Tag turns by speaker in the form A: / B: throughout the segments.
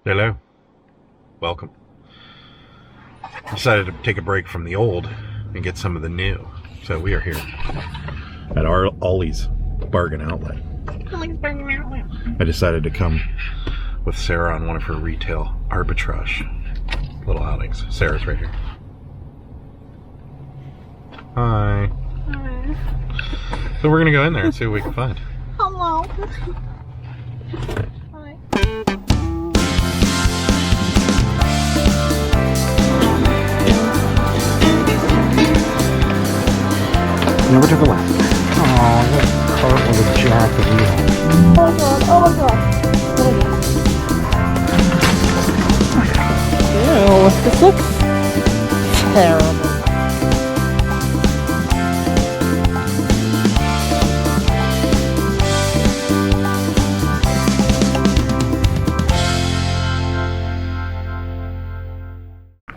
A: Hello. Welcome. I decided to take a break from the old and get some of the new. So we are here at our Ollies Bargain Outlet.
B: Ollies Bargain Outlet.
A: I decided to come with Sarah on one of her retail arbitrage little outings. Sarah's right here. Hi.
B: Hi.
A: So we're gonna go in there and see what we can find.
B: Hello. Hi.
A: Never took a left. Oh, that cart with a jack of wheels.
B: Oh my god, oh my god. Ew, this looks terrible.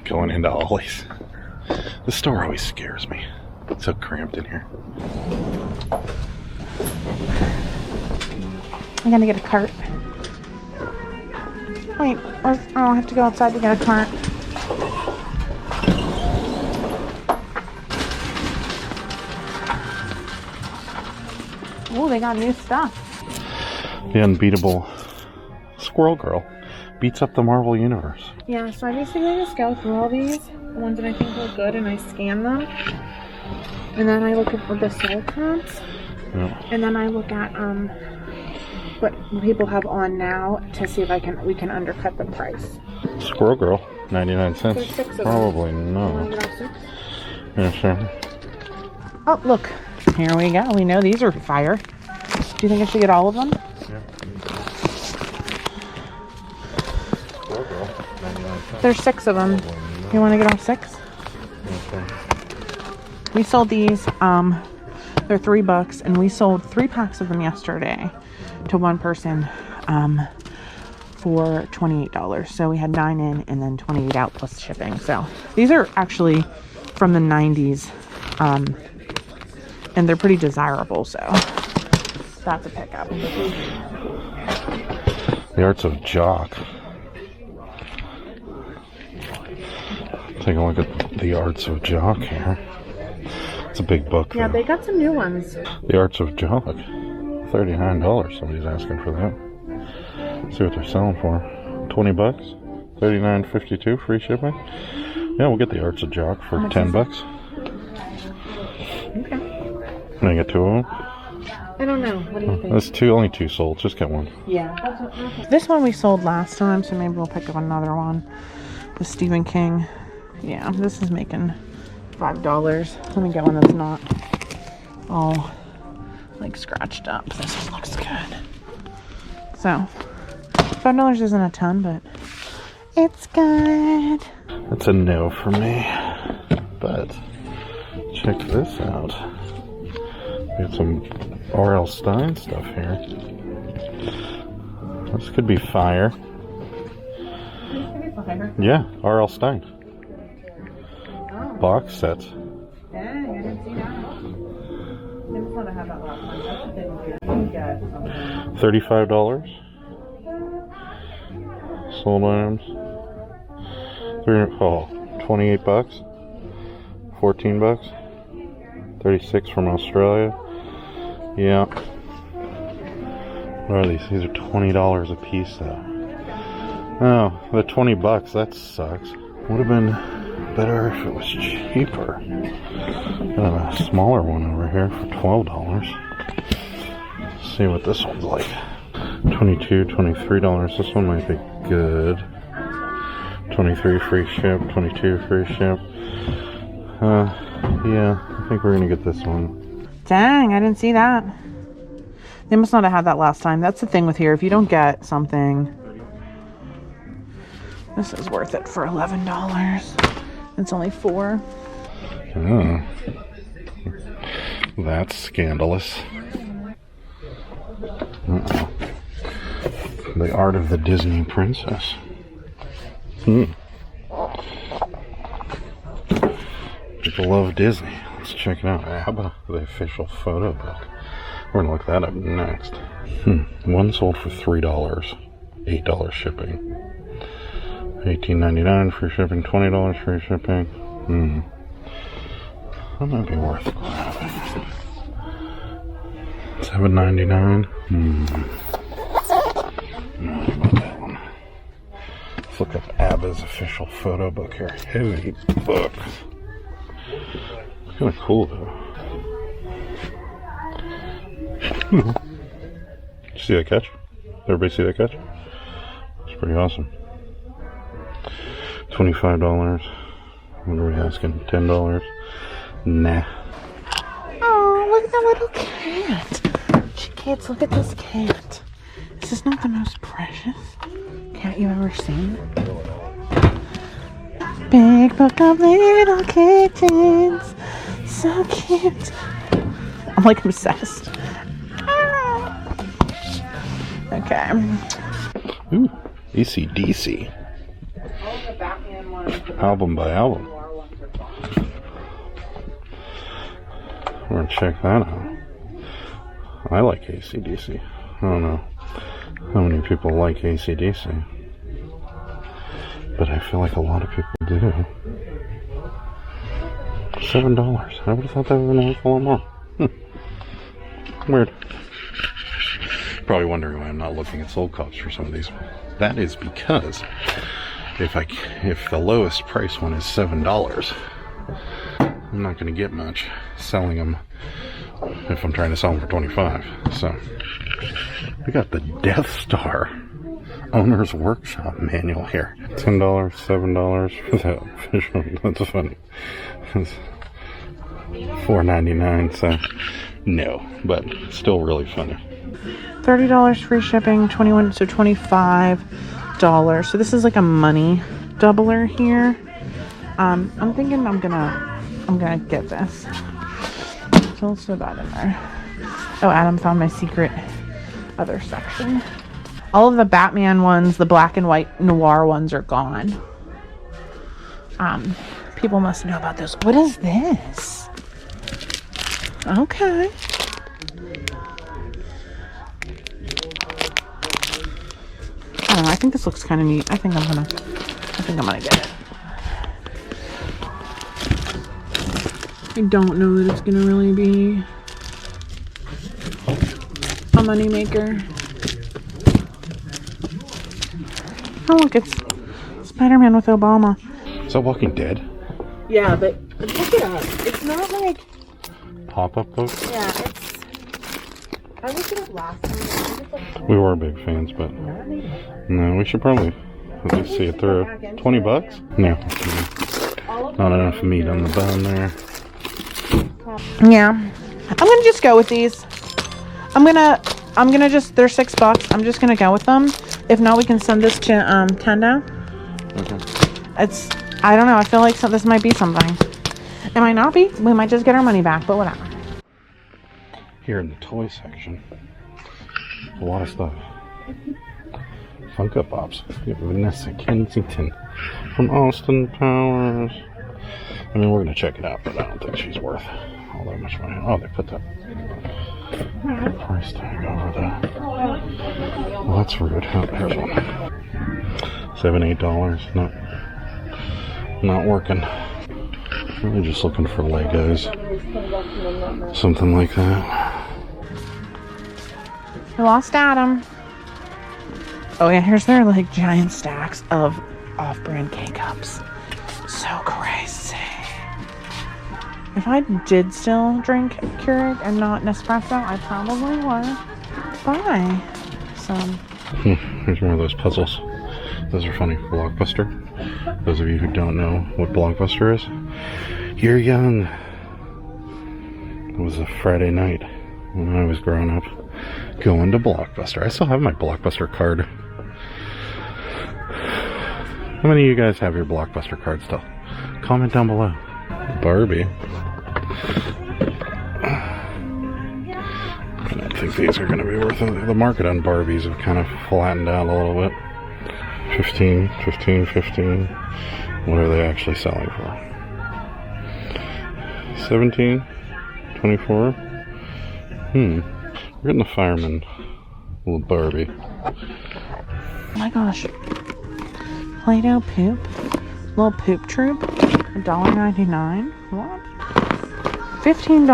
A: Going into Ollies. The store always scares me. It's so cramped in here.
B: I'm gonna get a cart. Wait, I'll have to go outside to get a cart. Oh, they got new stuff.
A: The unbeatable Squirrel Girl beats up the Marvel Universe.
B: Yeah, so I basically just go through all these, the ones that I think look good, and I scan them. And then I look at the sale comps.
A: Yeah.
B: And then I look at what people have on now to see if we can undercut the price.
A: Squirrel Girl, 99 cents.
B: There's 6 of them.
A: Probably
B: You
A: no.
B: wanna get all 6?
A: Yeah, sure.
B: Oh, look. Here we go. We know these are fire. Do you think I should get all of them?
A: Yeah. Squirrel Girl, 99 cents.
B: There's 6 of them. You want to get all 6?
A: Okay.
B: We sold these. They're $3, and we sold 3 packs of them yesterday to one person for $28. So we had 9 in and then 28 out plus shipping. So these are actually from the 90s, and they're pretty desirable. So that's a pickup.
A: The Arts of Jock. Take a look at the Arts of Jock here. It's a big book.
B: Yeah,
A: though.
B: they got some new ones.
A: The Arts of Jock. $39. Somebody's asking for that. See what they're selling for. $20. $39.52 free shipping. Yeah, we'll get the Arts of Jock for $10.
B: Okay.
A: Can I get 2 of them?
B: I don't know. What do you think?
A: There's only 2 sold. Just get one.
B: Yeah. This one we sold last time, so maybe we'll pick up another one. The Stephen King. Yeah, this is making $5. Let me get one that's not all like scratched up. This one looks good. So $5 isn't a ton, but it's good.
A: That's a no for me. But check this out. We have some R.L. Stein stuff here. This could be fire. Yeah, R.L. Stein.
B: Oh.
A: Box sets.
B: Dang, I didn't see that. They must not have had that last time. That's a big deal. Get something.
A: $35. Sold items. $28. $14. 36 from Australia. Yeah. What are these? These are $20 a piece though. Oh, the $20, that sucks. Would have been better if it was cheaper. Got a smaller one over here for $12. Let's see what this one's like. $22, $23. This one might be good. 23 free ship, 22 free ship. Yeah, I think we're gonna get this one.
B: Dang, I didn't see that. They must not have had that last time. That's the thing with here. If you don't get something, this is worth it for $11. It's only 4.
A: Oh. That's scandalous. Uh-oh. The Art of the Disney Princess. People love Disney. Let's check it out. How about the official photo book? We're gonna look that up next. One sold for $3, $8 shipping. $18.99 free shipping, $20 free shipping. That might be worth grabbing. $7.99. About that one. Let's look up Abba's official photo book here. Heavy book. Kind of cool though. Did you see that catch? Everybody see that catch? It's pretty awesome. $25. What are we asking? $10? Nah.
B: Oh, look at that little cat. Kids, look at this cat. Is this not the most precious cat you've ever seen? Big book of little kittens. So cute. I'm like obsessed. Okay.
A: Ooh, AC/DC. Album by album. We're gonna check that out. I like AC/DC. I don't know how many people like AC/DC, but I feel like a lot of people do. $7. I would have thought that would have been worth a lot more. Weird. Probably wondering why I'm not looking at sold costs for some of these. That is because if the lowest price one is $7, I'm not going to get much selling them if I'm trying to sell them for $25. So we got the Death Star Owner's Workshop manual here. $10, $7 for that official. That's funny. $4.99. So no, but still really funny.
B: $30 free shipping, 21, so $25. So this is like a money doubler here. I'm thinking I'm gonna get this. So let's throw that in there. Oh, Adam found my secret other section. All of the Batman ones, the black and white noir ones, are gone. People must know about this. What is this? Okay. I don't know, I think this looks kind of neat. I think I'm gonna get it. I don't know that it's gonna really be a money maker. Oh look, it's Spider-Man with Obama.
A: Is that Walking Dead?
B: Yeah, but look it up. It's not like
A: Pop-up book?
B: yeah, it's. I looked it up last time.
A: We were big fans, but no, we should probably at least see it through. $20? No. Not enough meat on the bone there.
B: Yeah. I'm gonna just go with these. I'm gonna just, they're $6. I'm just gonna go with them. If not, we can send this to Tenda. Okay. I don't know, I feel like this might be something. It might not be. We might just get our money back, but whatever.
A: Here in the toy section, a lot of stuff. Funko Pops. We have Vanessa Kensington from Austin Powers. I mean, we're going to check it out, but I don't think she's worth all that much money. Oh, they put that price tag over that. Well, that's rude. Oh, there's one. $7, $8. Not working. Really just looking for Legos. Something like that.
B: We lost Adam. Oh yeah, here's their like giant stacks of off-brand K-Cups. So crazy. If I did still drink Keurig and not Nespresso, I probably would buy some.
A: Here's one of those puzzles. Those are funny. Blockbuster. Those of you who don't know what Blockbuster is, you're young. It was a Friday night when I was growing up, going to Blockbuster. I still have my Blockbuster card. How many of you guys have your Blockbuster card still? Comment down below. Barbie. I don't think these are going to be worth it. The market on Barbies have kind of flattened out a little bit. 15, 15, 15. What are they actually selling for? 17, 24. We're getting the fireman little Barbie.
B: Oh my gosh. Play-Doh poop. Little poop troop. $1.99. What? $15.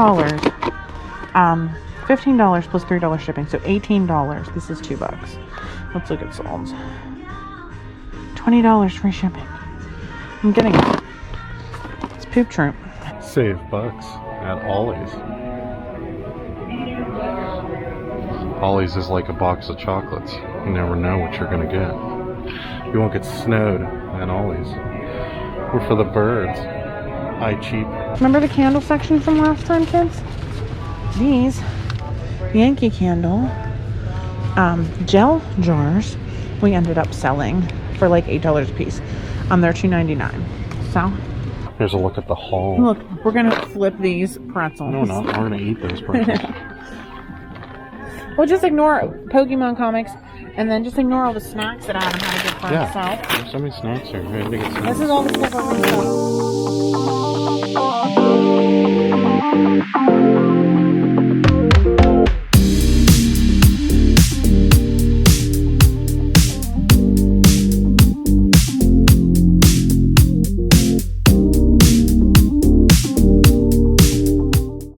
B: $15 plus $3 shipping, so $18. This is $2. Let's look at solds. $20 free shipping. I'm getting it. It's poop troop.
A: Save bucks at Ollies. Ollies is like a box of chocolates. You never know what you're gonna get. You won't get snowed at Ollies. We're for the birds. Eye cheap.
B: Remember the candle section from last time, kids? These Yankee Candle gel jars we ended up selling for like $8 a piece. They're $2.99. So
A: here's a look at the haul.
B: look, we're gonna flip these pretzels.
A: No, not. We're gonna eat those pretzels.
B: Well, just ignore Pokemon comics, and then just ignore all the snacks that Adam had a good fun
A: Yeah.
B: himself.
A: There's so many snacks here. We had to get snacks.
B: This is all the stuff we're gonna sell.